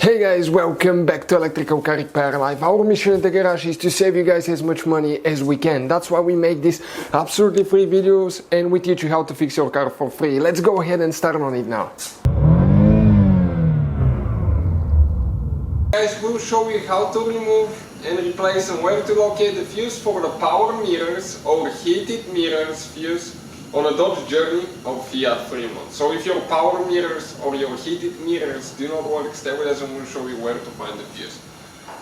Hey guys, welcome back to Electrical Car Repair Live. Our mission at the garage is to save you guys as much money as we can. That's why we make these absolutely free videos and we teach you how to fix your car for free. Let's go ahead and start on it now. Guys, we'll show you how to remove and replace and where to locate the fuse for the power mirrors or heated mirrors fuse on a Dodge Journey or Fiat Freemont. So if your power mirrors or your heated mirrors do not work, stay with us and we'll show you where to find the fuse.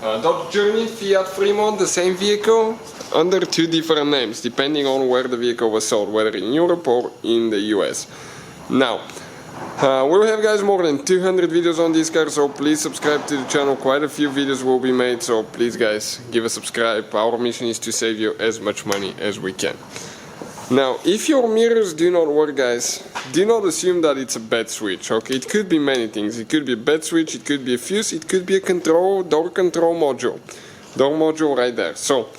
Dodge Journey, Fiat Freemont, the same vehicle under two different names depending on where the vehicle was sold, whether in Europe or in the US. Now, we will have guys more than 200 videos on this car, so please subscribe to the channel. Quite a few videos will be made, so please guys give a subscribe. Our mission is to save you as much money as we can. Now, if your mirrors do not work, guys, do not assume that it's a bad switch, okay? It could be many things. It could be a bad switch, it could be a fuse, it could be a door control module. Door module right there. So,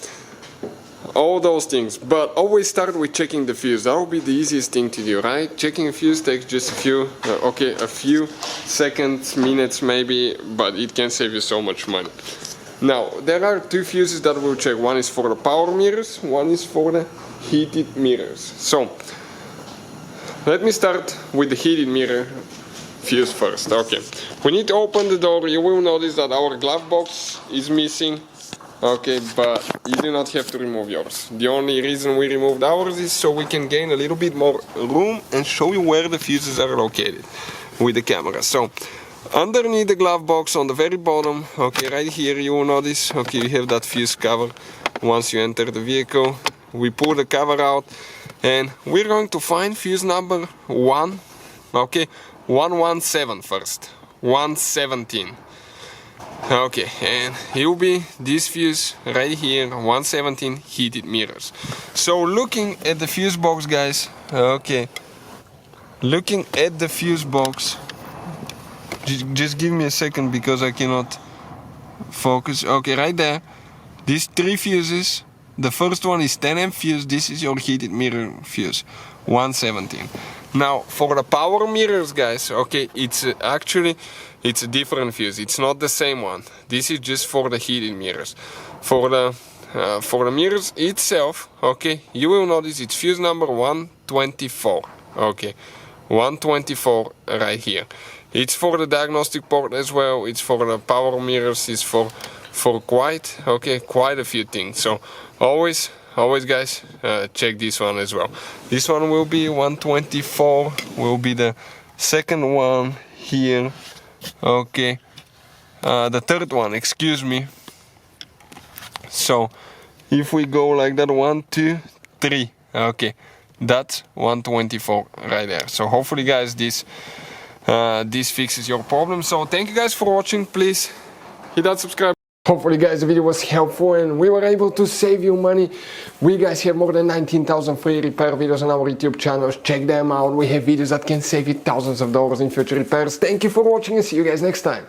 all those things. But always start with checking the fuse. That will be the easiest thing to do, right? Checking a fuse takes just a few seconds, minutes maybe, but it can save you so much money. Now, there are two fuses that we'll check. One is for the power mirrors, one is for the heated mirrors. So, let me start with the heated mirror fuse first. Okay, we need to open the door. You will notice that our glove box is missing. Okay, but you do not have to remove yours. The only reason we removed ours is so we can gain a little bit more room and show you where the fuses are located with the camera. So, underneath the glove box on the very bottom, okay, right here you will notice, okay, you have that fuse cover. Once you enter the vehicle, we pull the cover out and we're going to find fuse number 1, okay, 117 first, 117. Okay, and it will be this fuse right here, 117 heated mirrors. So looking at the fuse box, guys, okay, looking at the fuse box, just give me a second because I cannot focus. Okay, right there, these three fuses. The first one is 10 amp fuse, this is your heated mirror fuse, 117. Now, for the power mirrors, guys, okay, it's a different fuse, it's not the same one. This is just for the heated mirrors. For the mirrors itself, okay, you will notice it's fuse number 124, okay, 124 right here. It's for the diagnostic port as well, it's for the power mirrors, it's for quite a few things. So always guys, check this one as well. This one will be 124, will be the second one here, okay, the third one, excuse me. So if we go like that, 1, 2, 3, okay, that's 124 right there. So hopefully guys this fixes your problem. So thank you guys for watching. Please hit that subscribe. Hopefully guys the video was helpful and we were able to save you money. We guys have more than 19,000 free repair videos on our YouTube channels. Check them out. We have videos that can save you thousands of dollars in future repairs. Thank you for watching and see you guys next time.